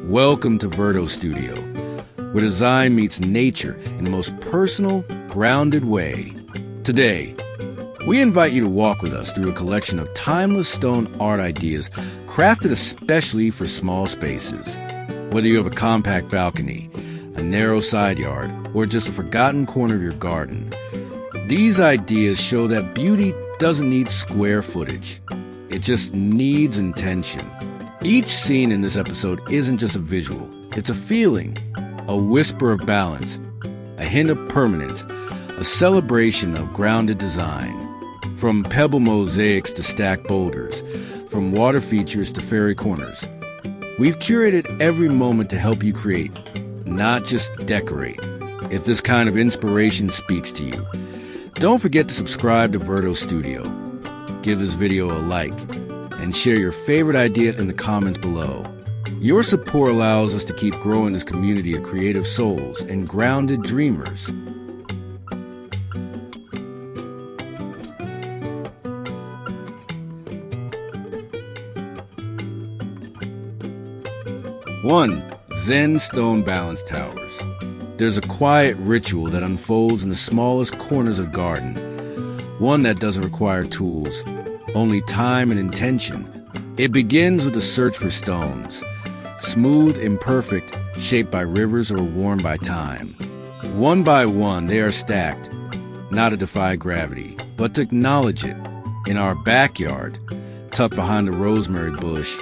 Welcome to VERDO Studio, where design meets nature in the most personal, grounded way. Today, we invite you to walk with us through a collection of timeless stone art ideas crafted especially for small spaces. Whether you have a compact balcony, a narrow side yard, or just a forgotten corner of your garden, these ideas show that beauty doesn't need square footage. It just needs intention. Each scene in this episode isn't just a visual. It's a feeling, a whisper of balance, a hint of permanence, a celebration of grounded design. From pebble mosaics to stacked boulders, from water features to fairy corners, we've curated every moment to help you create, not just decorate. If this kind of inspiration speaks to you, don't forget to subscribe to VERDO Studio. Give this video a like and share your favorite idea in the comments below. Your support allows us to keep growing this community of creative souls and grounded dreamers. One, Zen stone balance towers. There's a quiet ritual that unfolds in the smallest corners of the garden, one that doesn't require tools, only time and intention. It begins with a search for stones, smooth, imperfect, shaped by rivers or worn by time. One by one, they are stacked, not to defy gravity, but to acknowledge it. In our backyard, tucked behind the rosemary bush,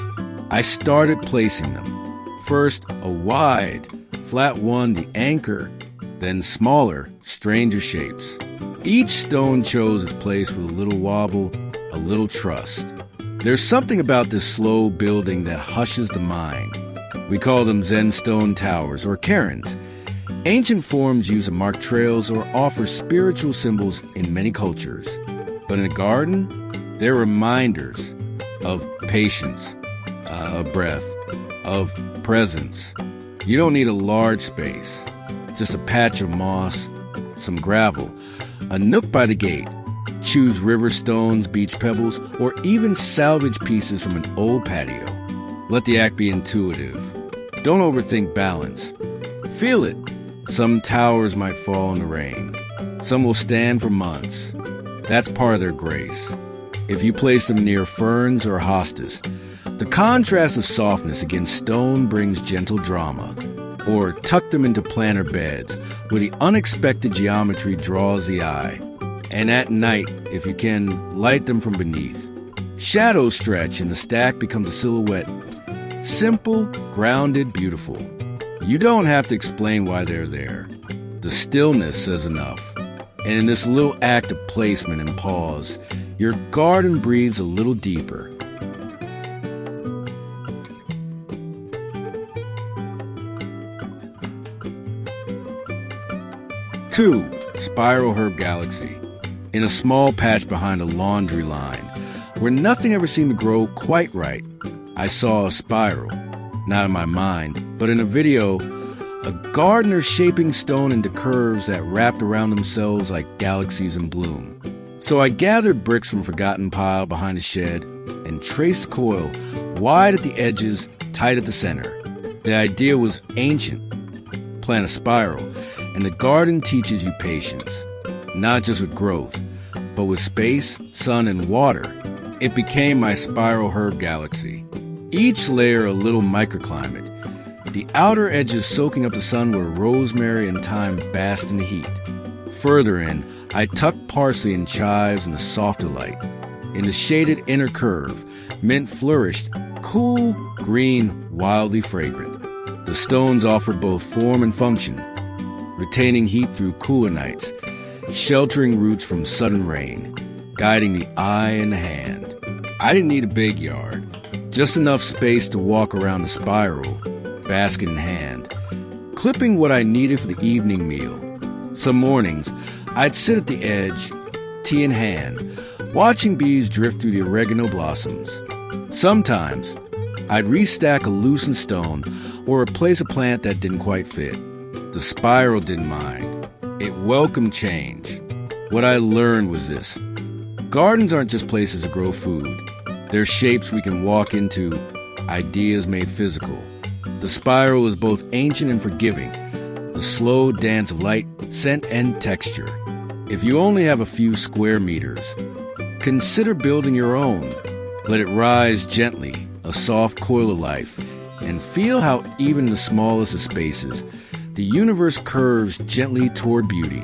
I started placing them. First, a wide, flat one, the anchor, then smaller, stranger shapes. Each stone chose its place with a little wobble, a little trust. There's something about this slow building that hushes the mind. We call them Zen stone towers or cairns. Ancient forms use to mark trails or offer spiritual symbols in many cultures. But in a garden, they're reminders of patience, of breath, of presence. You don't need a large space, just a patch of moss, some gravel, a nook by the gate. Choose river stones, beach pebbles, or even salvage pieces from an old patio. Let the act be intuitive. Don't overthink balance. Feel it. Some towers might fall in the rain. Some will stand for months. That's part of their grace. If you place them near ferns or hostas, the contrast of softness against stone brings gentle drama. Or tuck them into planter beds where the unexpected geometry draws the eye. And at night, if you can, light them from beneath. Shadows stretch and the stack becomes a silhouette. Simple, grounded, beautiful. You don't have to explain why they're there. The stillness says enough. And in this little act of placement and pause, your garden breathes a little deeper. Two, Spiral Herb Galaxy. In a small patch behind a laundry line, where nothing ever seemed to grow quite right, I saw a spiral, not in my mind, but in a video, a gardener shaping stone into curves that wrapped around themselves like galaxies in bloom. So I gathered bricks from a forgotten pile behind a shed and traced coil wide at the edges, tight at the center. The idea was ancient. Plant a spiral, and the garden teaches you patience. Not just with growth, but with space, sun, and water. It became my spiral herb galaxy. Each layer a little microclimate. The outer edges soaking up the sun where rosemary and thyme basked in the heat. Further in, I tucked parsley and chives in the softer light. In the shaded inner curve, mint flourished, cool, green, wildly fragrant. The stones offered both form and function, retaining heat through cooler nights, sheltering roots from sudden rain, guiding the eye and the hand. I didn't need a big yard, just enough space to walk around the spiral, basket in hand, clipping what I needed for the evening meal. Some mornings, I'd sit at the edge, tea in hand, watching bees drift through the oregano blossoms. Sometimes, I'd restack a loosened stone or replace a plant that didn't quite fit. The spiral didn't mind. It welcomed change. What I learned was this. Gardens aren't just places to grow food. They're shapes we can walk into, ideas made physical. The spiral is both ancient and forgiving, a slow dance of light, scent, and texture. If you only have a few square meters, consider building your own. Let it rise gently, a soft coil of life, and feel how even in the smallest of spaces, the universe curves gently toward beauty.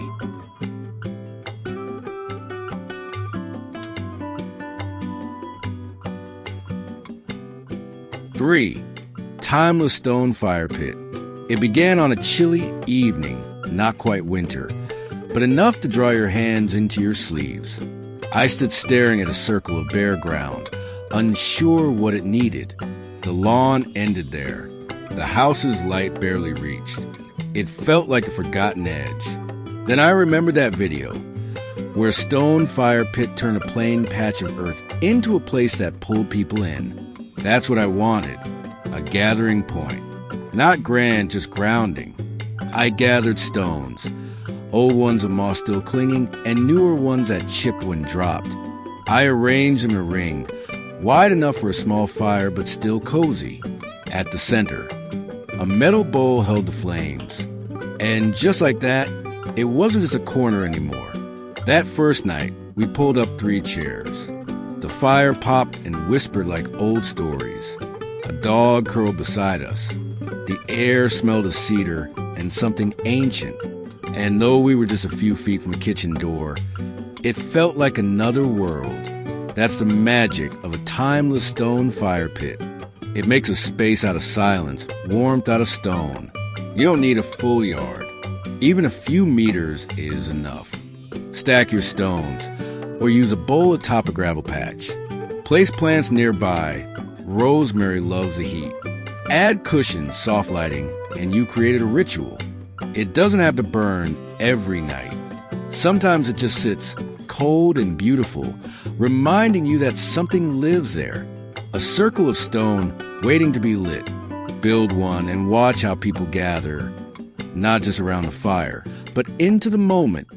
Three, timeless stone fire pit. It began on a chilly evening, not quite winter, but enough to draw your hands into your sleeves. I stood staring at a circle of bare ground, unsure what it needed. The lawn ended there. The house's light barely reached. It felt like a forgotten edge. Then I remembered that video, where a stone fire pit turned a plain patch of earth into a place that pulled people in. That's what I wanted, a gathering point. Not grand, just grounding. I gathered stones, old ones of moss still clinging, and newer ones that chipped when dropped. I arranged them in a ring, wide enough for a small fire but still cozy. At the center, a metal bowl held the flames. And just like that, it wasn't just a corner anymore. That first night, we pulled up 3 chairs. The fire popped and whispered like old stories. A dog curled beside us. The air smelled of cedar and something ancient. And though we were just a few feet from a kitchen door, it felt like another world. That's the magic of a timeless stone fire pit. It makes a space out of silence, warmth out of stone. You don't need a full yard. Even a few meters is enough. Stack your stones, or use a bowl atop a gravel patch. Place plants nearby. Rosemary loves the heat. Add cushions, soft lighting, and you created a ritual. It doesn't have to burn every night. Sometimes it just sits cold and beautiful, reminding you that something lives there. A circle of stone waiting to be lit. Build one and watch how people gather, not just around the fire, but into the moment.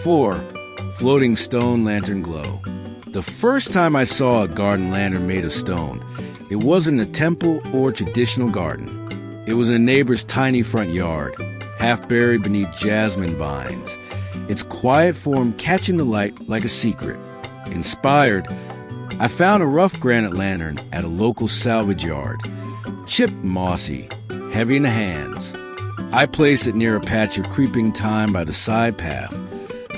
Four, floating stone lantern glow. The first time I saw a garden lantern made of stone, it wasn't a temple or traditional garden. It was in a neighbor's tiny front yard, half buried beneath jasmine vines, its quiet form catching the light like a secret. Inspired, I found a rough granite lantern at a local salvage yard, chipped mossy, heavy in the hands. I placed it near a patch of creeping thyme by the side path,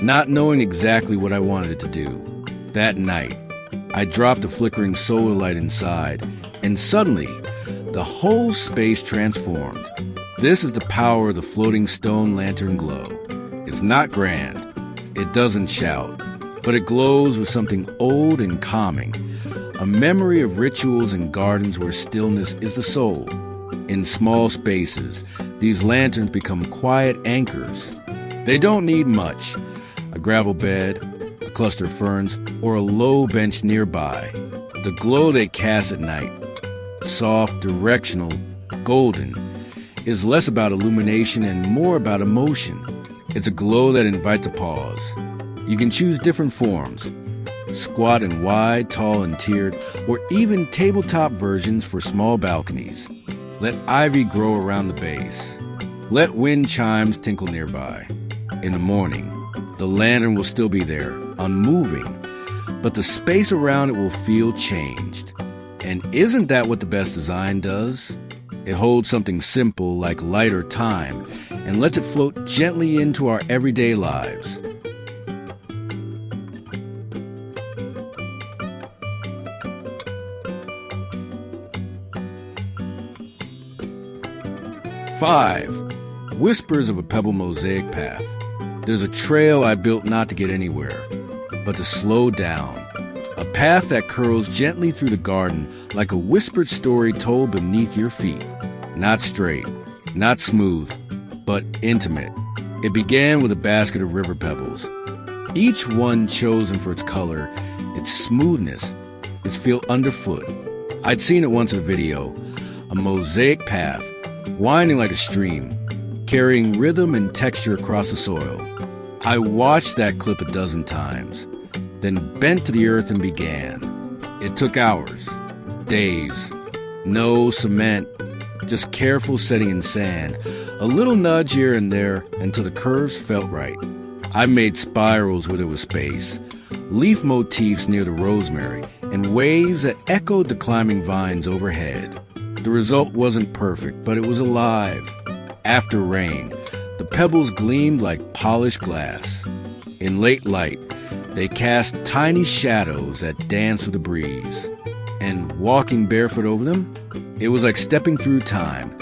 not knowing exactly what I wanted it to do. That night, I dropped a flickering solar light inside, and suddenly, the whole space transformed. This is the power of the floating stone lantern glow. It's not grand, it doesn't shout, but it glows with something old and calming, a memory of rituals and gardens where stillness is the soul. In small spaces, these lanterns become quiet anchors. They don't need much. A gravel bed, a cluster of ferns, or a low bench nearby. The glow they cast at night, soft, directional, golden, is less about illumination and more about emotion. It's a glow that invites a pause. You can choose different forms, squat and wide, tall and tiered, or even tabletop versions for small balconies. Let ivy grow around the base. Let wind chimes tinkle nearby. In the morning, the lantern will still be there, unmoving, but the space around it will feel changed. And isn't that what the best design does? It holds something simple like light or time and lets it float gently into our everyday lives. Five, whispers of a pebble mosaic path. There's a trail I built not to get anywhere, but to slow down. A path that curls gently through the garden like a whispered story told beneath your feet. Not straight, not smooth, but intimate. It began with a basket of river pebbles, each one chosen for its color, its smoothness, its feel underfoot. I'd seen it once in a video, a mosaic path, winding like a stream, carrying rhythm and texture across the soil. I watched that clip a dozen times, then bent to the earth and began. It took hours, days, no cement, just careful setting in sand, a little nudge here and there until the curves felt right. I made spirals where there was space, leaf motifs near the rosemary, and waves that echoed the climbing vines overhead. The result wasn't perfect, but it was alive. After rain, the pebbles gleamed like polished glass. In late light, they cast tiny shadows that danced with the breeze. And walking barefoot over them, it was like stepping through time,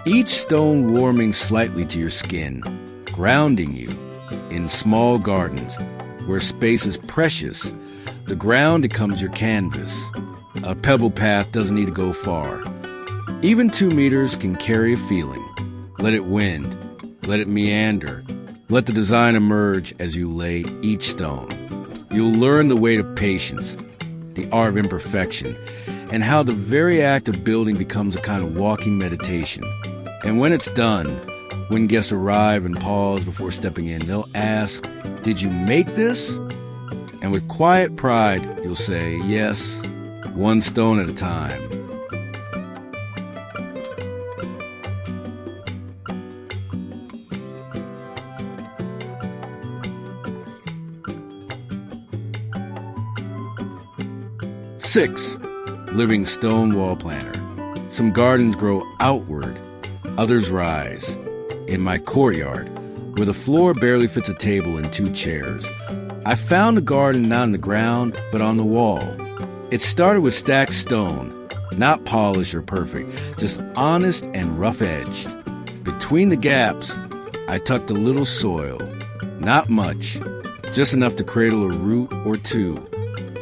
each stone warming slightly to your skin, grounding you. In small gardens, where space is precious, the ground becomes your canvas. A pebble path doesn't need to go far. Even 2 meters can carry a feeling. Let it wind, let it meander, let the design emerge as you lay each stone. You'll learn the weight of patience, the art of imperfection, and how the very act of building becomes a kind of walking meditation. And when it's done, when guests arrive and pause before stepping in, they'll ask, "Did you make this?" And with quiet pride, you'll say, "Yes, one stone at a time." Six, living stone wall planter. Some gardens grow outward, others rise. In my courtyard, where the floor barely fits a table and 2 chairs, I found a garden not on the ground, but on the wall. It started with stacked stone, not polished or perfect, just honest and rough-edged. Between the gaps, I tucked a little soil, not much, just enough to cradle a root or 2.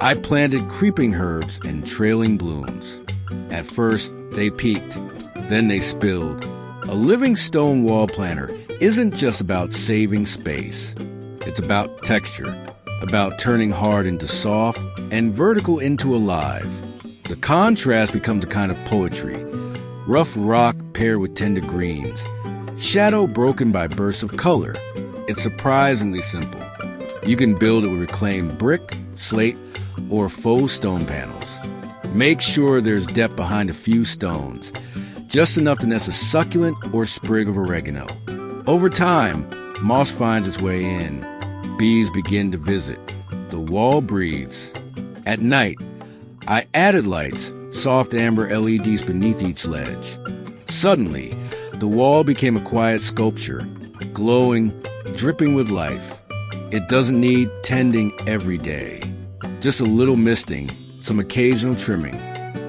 I planted creeping herbs and trailing blooms. At first, they peaked, then they spilled. A living stone wall planter isn't just about saving space. It's about texture, about turning hard into soft and vertical into alive. The contrast becomes a kind of poetry. Rough rock paired with tender greens. Shadow broken by bursts of color. It's surprisingly simple. You can build it with reclaimed brick, slate, or faux stone panels. Make sure there's depth behind a few stones, just enough to nest a succulent or sprig of oregano. Over time, moss finds its way in. Bees begin to visit. The wall breathes. At night, I added lights, soft amber LEDs beneath each ledge. Suddenly, the wall became a quiet sculpture, glowing, dripping with life. It doesn't need tending every day. Just a little misting, some occasional trimming.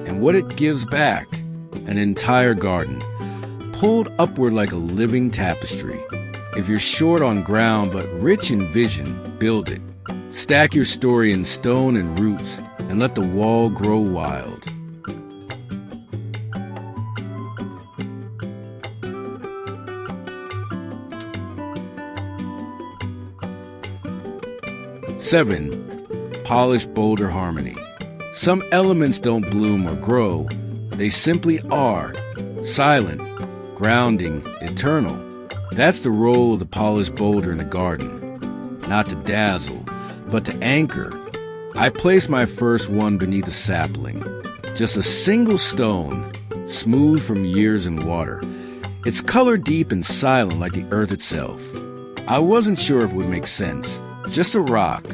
And what it gives back, an entire garden, pulled upward like a living tapestry. If you're short on ground but rich in vision, build it. Stack your story in stone and roots, and let the wall grow wild. Seven, polished boulder harmony. Some elements don't bloom or grow. They simply are, silent, grounding, eternal. That's the role of the polished boulder in the garden. Not to dazzle, but to anchor. I placed my first one beneath a sapling. Just a single stone, smooth from years in water. Its color deep and silent like the earth itself. I wasn't sure if it would make sense. Just a rock.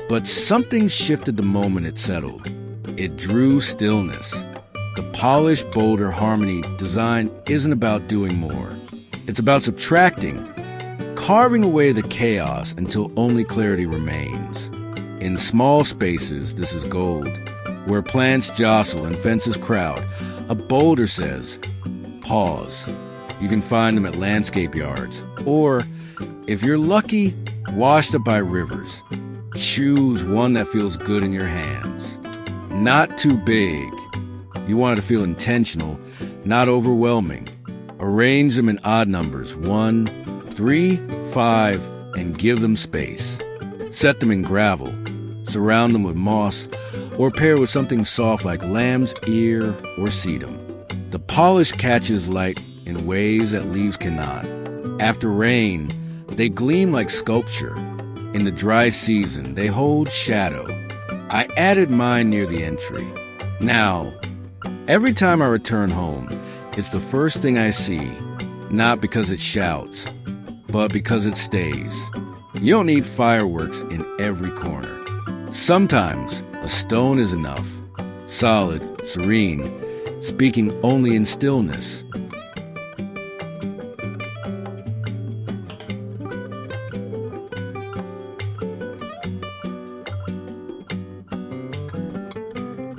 But something shifted the moment it settled. It drew stillness. The polished boulder harmony design isn't about doing more. It's about subtracting, carving away the chaos until only clarity remains. In small spaces, this is gold. Where plants jostle and fences crowd, a boulder says, pause. You can find them at landscape yards. Or, if you're lucky, washed up by rivers. Choose one that feels good in your hands. Not too big. You want it to feel intentional, not overwhelming. Arrange them in odd numbers, 1, 3, 5, and give them space. Set them in gravel. Surround them with moss, or pair with something soft like lamb's ear or sedum. The polish catches light in ways that leaves cannot. After rain, they gleam like sculpture. In the dry season, they hold shadow. I added mine near the entry. Now, every time I return home, it's the first thing I see, not because it shouts, but because it stays. You don't need fireworks in every corner. Sometimes a stone is enough, solid, serene, speaking only in stillness.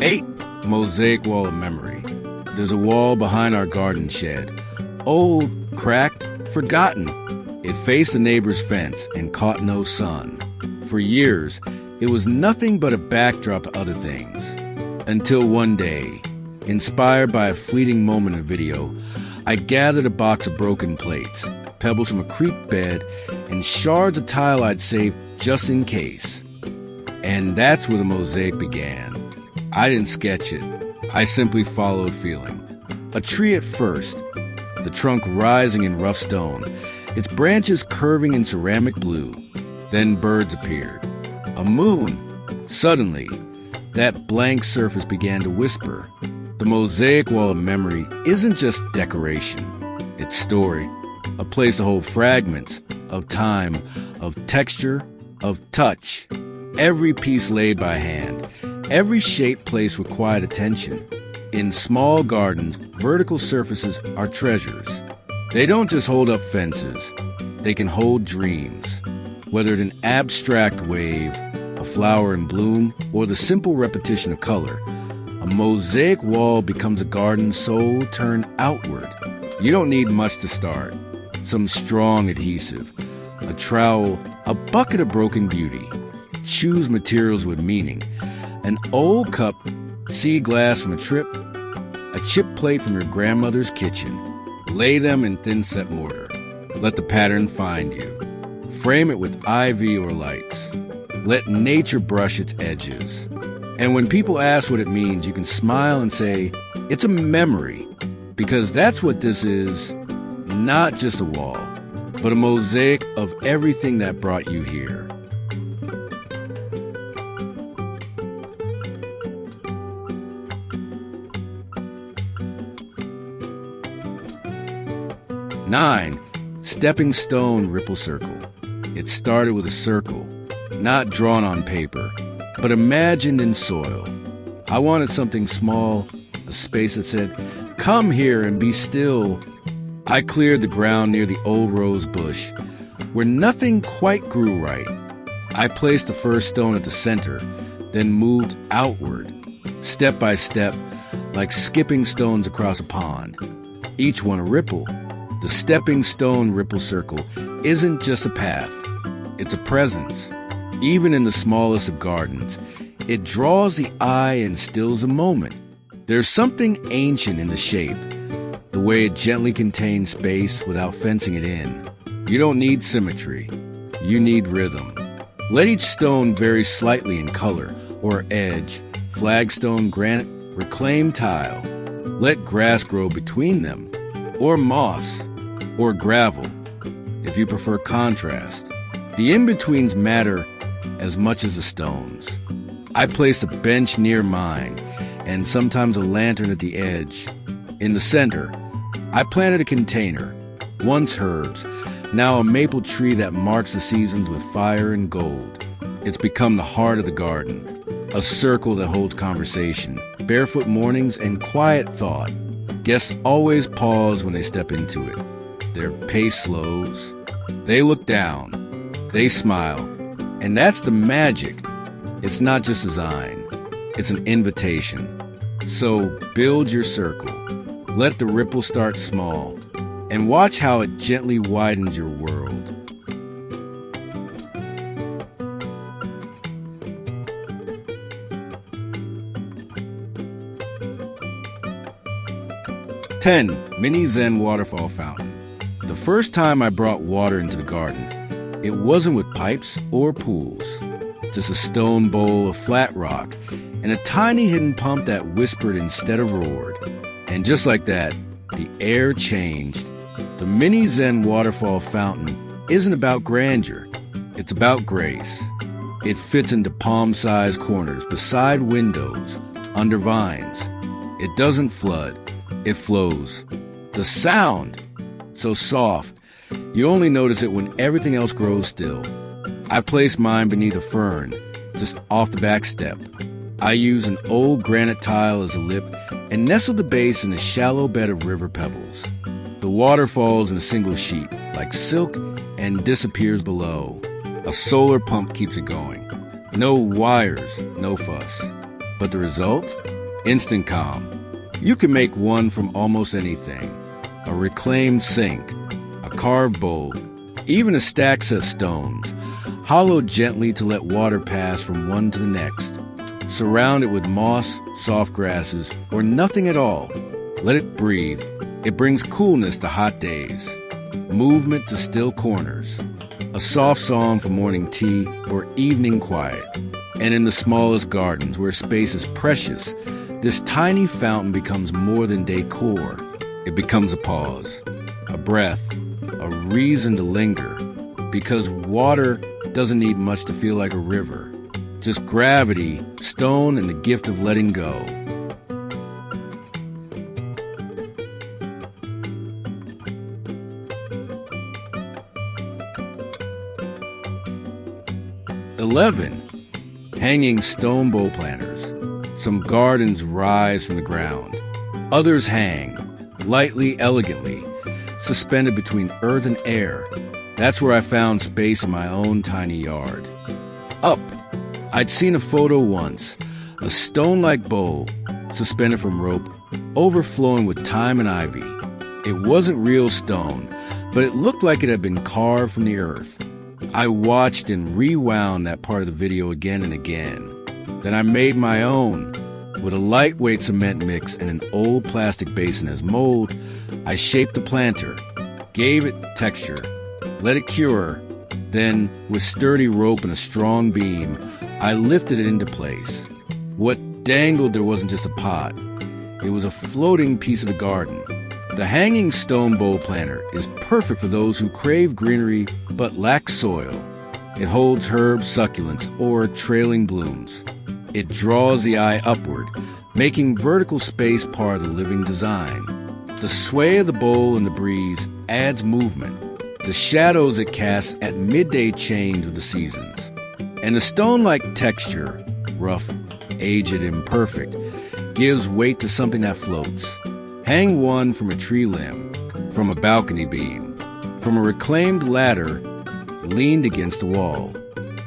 Eight, mosaic wall of memory. There's a wall behind our garden shed. Old, cracked, forgotten. It faced the neighbor's fence and caught no sun. For years, it was nothing but a backdrop to other things. Until one day, inspired by a fleeting moment of video, I gathered a box of broken plates, pebbles from a creek bed, and shards of tile I'd saved just in case. And that's where the mosaic began. I didn't sketch it. I simply followed feeling. A tree at first, the trunk rising in rough stone, its branches curving in ceramic blue. Then birds appeared. A moon. Suddenly, that blank surface began to whisper. The mosaic wall of memory isn't just decoration. It's story. A place to hold fragments of time, of texture, of touch. Every piece laid by hand. Every shape placed with quiet attention. In small gardens, vertical surfaces are treasures. They don't just hold up fences. They can hold dreams. Whether it's an abstract wave, a flower in bloom, or the simple repetition of color, a mosaic wall becomes a garden soul turned outward. You don't need much to start. Some strong adhesive, a trowel, a bucket of broken beauty. Choose materials with meaning. An old cup, sea glass from a trip, a chip plate from your grandmother's kitchen. Lay them in thin set mortar. Let the pattern find you. Frame it with ivy or lights. Let nature brush its edges. And when people ask what it means, you can smile and say, it's a memory. Because that's what this is, not just a wall, but a mosaic of everything that brought you here. Nine, stepping stone ripple circle. It started with a circle, not drawn on paper, but imagined in soil. I wanted something small, a space that said, come here and be still. I cleared the ground near the old rose bush, where nothing quite grew right. I placed the first stone at the center, then moved outward, step by step, like skipping stones across a pond. Each one a ripple. The stepping stone ripple circle isn't just a path, it's a presence. Even in the smallest of gardens, it draws the eye and stills a moment. There's something ancient in the shape, the way it gently contains space without fencing it in. You don't need symmetry, you need rhythm. Let each stone vary slightly in color or edge, flagstone, granite, reclaimed tile. Let grass grow between them, or moss, or gravel, if you prefer contrast. The in-betweens matter as much as the stones. I placed a bench near mine, and sometimes a lantern at the edge. In the center, I planted a container, once herbs, now a maple tree that marks the seasons with fire and gold. It's become the heart of the garden, a circle that holds conversation, barefoot mornings, and quiet thought. Guests always pause when they step into it. Their pace slows. They look down. They smile. And that's the magic. It's not just design. It's an invitation. So build your circle. Let the ripple start small. And watch how it gently widens your world. Ten, mini Zen waterfall fountain. The first time I brought water into the garden, it wasn't with pipes or pools. Just a stone bowl of flat rock and a tiny hidden pump that whispered instead of roared. And just like that, the air changed. The mini Zen waterfall fountain isn't about grandeur. It's about grace. It fits into palm-sized corners, beside windows, under vines. It doesn't flood. It flows. The sound, so soft, you only notice it when everything else grows still. I placed mine beneath a fern, just off the back step. I use an old granite tile as a lip and nestle the base in a shallow bed of river pebbles. The water falls in a single sheet, like silk, and disappears below. A solar pump keeps it going. No wires, no fuss. But the result? Instant calm. You can make one from almost anything. A reclaimed sink, a carved bowl, even a stack of stones, hollowed gently to let water pass from one to the next. Surround it with moss, soft grasses, or nothing at all. Let it breathe. It brings coolness to hot days, movement to still corners, a soft song for morning tea or evening quiet. And in the smallest gardens, where space is precious, this tiny fountain becomes more than decor. It becomes a pause, a breath, a reason to linger, because water doesn't need much to feel like a river. Just gravity, stone, and the gift of letting go. "11. Hanging stone bowl planters. Some gardens rise from the ground. Others hang, lightly, elegantly, suspended between earth and air. That's where I found space in my own tiny yard. Up. I'd seen a photo once, a stone-like bowl, suspended from rope, overflowing with thyme and ivy. It wasn't real stone, but it looked like it had been carved from the earth. I watched and rewound that part of the video again and again. Then I made my own. With a lightweight cement mix and an old plastic basin as mold, I shaped the planter, gave it texture, let it cure. Then, with sturdy rope and a strong beam, I lifted it into place. What dangled there wasn't just a pot. It was a floating piece of the garden. The hanging stone bowl planter is perfect for those who crave greenery but lack soil. It holds herbs, succulents, or trailing blooms. It draws the eye upward, making vertical space part of the living design. The sway of the bowl in the breeze adds movement. The shadows it casts at midday change with the seasons. And the stone-like texture, rough, aged, imperfect, gives weight to something that floats. Hang one from a tree limb, from a balcony beam, from a reclaimed ladder leaned against a wall.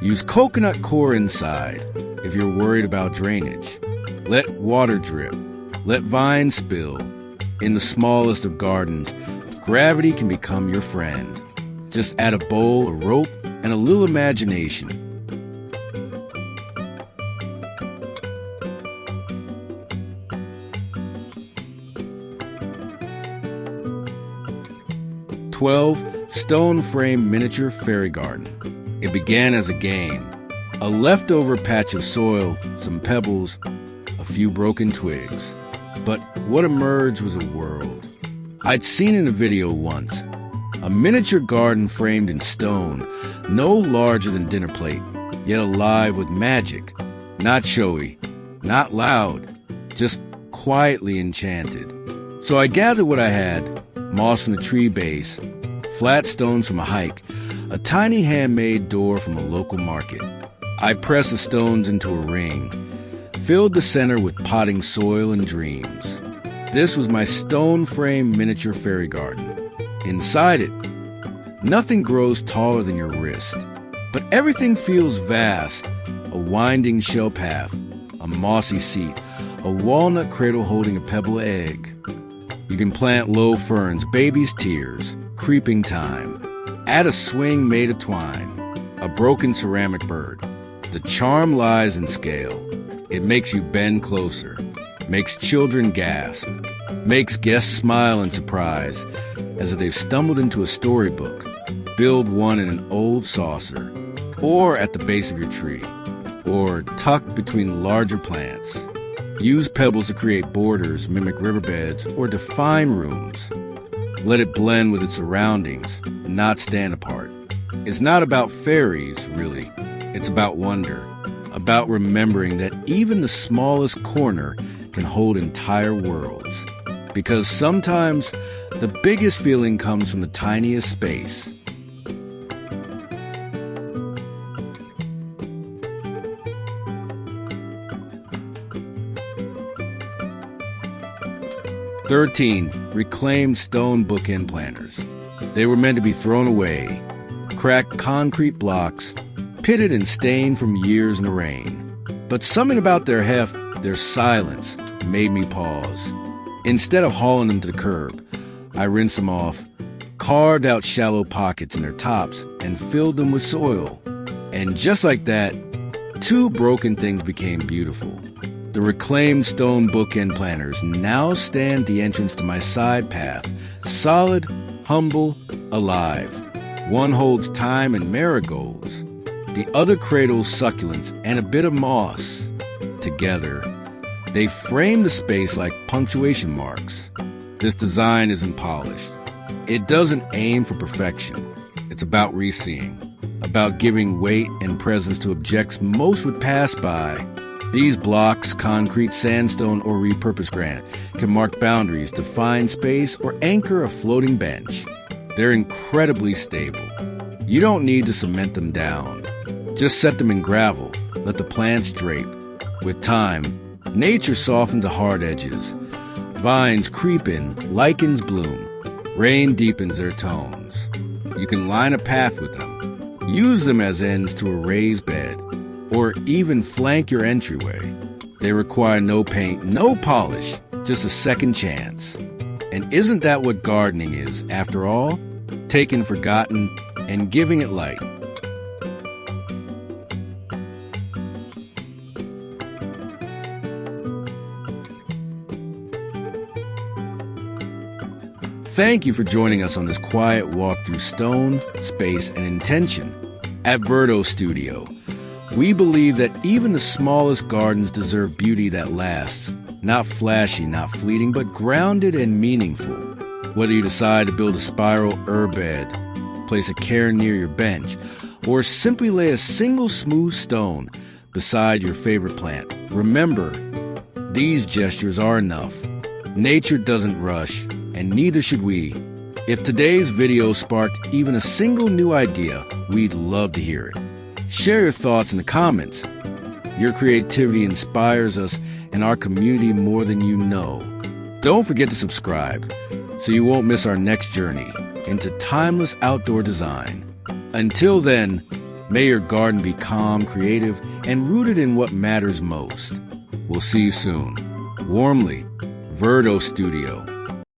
Use coconut core inside if you're worried about drainage. Let water drip. Let vines spill. In the smallest of gardens, gravity can become your friend. Just add a bowl, a rope, and a little imagination. Stone frame miniature fairy garden. It began as a game. A leftover patch of soil, some pebbles, a few broken twigs. But what emerged was a world. I'd seen in a video once. A miniature garden framed in stone, no larger than dinner plate, yet alive with magic. Not showy, not loud, just quietly enchanted. So I gathered what I had: moss from the tree base, flat stones from a hike, a tiny handmade door from a local market. I pressed the stones into a ring, filled the center with potting soil and dreams. This was my stone frame miniature fairy garden. Inside it, nothing grows taller than your wrist, but everything feels vast. A winding shell path, a mossy seat, a walnut cradle holding a pebble egg. You can plant low ferns, baby's tears, creeping thyme. Add a swing made of twine, a broken ceramic bird. The charm lies in scale. It makes you bend closer, makes children gasp, makes guests smile in surprise, as if they've stumbled into a storybook. Build one in an old saucer, or at the base of your tree, or tucked between larger plants. Use pebbles to create borders, mimic riverbeds, or define rooms. Let it blend with its surroundings, not stand apart. It's not about fairies, really. It's about wonder, about remembering that even the smallest corner can hold entire worlds. Because sometimes the biggest feeling comes from the tiniest space. Reclaimed stone bookend planters. They were meant to be thrown away. Cracked concrete blocks, pitted and stained from years in the rain. But something about their heft, their silence, made me pause. Instead of hauling them to the curb, I rinsed them off, carved out shallow pockets in their tops, and filled them with soil. And just like that, two broken things became beautiful. The reclaimed stone bookend planters now stand at the entrance to my side path, solid, humble, alive. One holds thyme and marigolds. The other cradles succulents and a bit of moss. Together, they frame the space like punctuation marks. This design isn't polished. It doesn't aim for perfection. It's about reseeing, about giving weight and presence to objects most would pass by. These blocks, concrete, sandstone, or repurposed granite can mark boundaries, define space, or anchor a floating bench. They're incredibly stable. You don't need to cement them down. Just set them in gravel. Let the plants drape. With time, nature softens the hard edges. Vines creep in, lichens bloom. Rain deepens their tones. You can line a path with them. Use them as ends to a raised bed, or even flank your entryway. They require no paint, no polish, just a second chance. And isn't that what gardening is, after all? Taken forgotten and giving it light. Thank you for joining us on this quiet walk through stone, space, and intention. At VERDO Studio, we believe that even the smallest gardens deserve beauty that lasts. Not flashy, not fleeting, but grounded and meaningful. Whether you decide to build a spiral herb bed, place a cairn near your bench, or simply lay a single smooth stone beside your favorite plant, remember, these gestures are enough. Nature doesn't rush, and neither should we. If today's video sparked even a single new idea, we'd love to hear it. Share your thoughts in the comments. Your creativity inspires us and our community more than you know. Don't forget to subscribe so you won't miss our next journey into timeless outdoor design. Until then, may your garden be calm, creative, and rooted in what matters most. We'll see you soon. Warmly, VERDO Studio.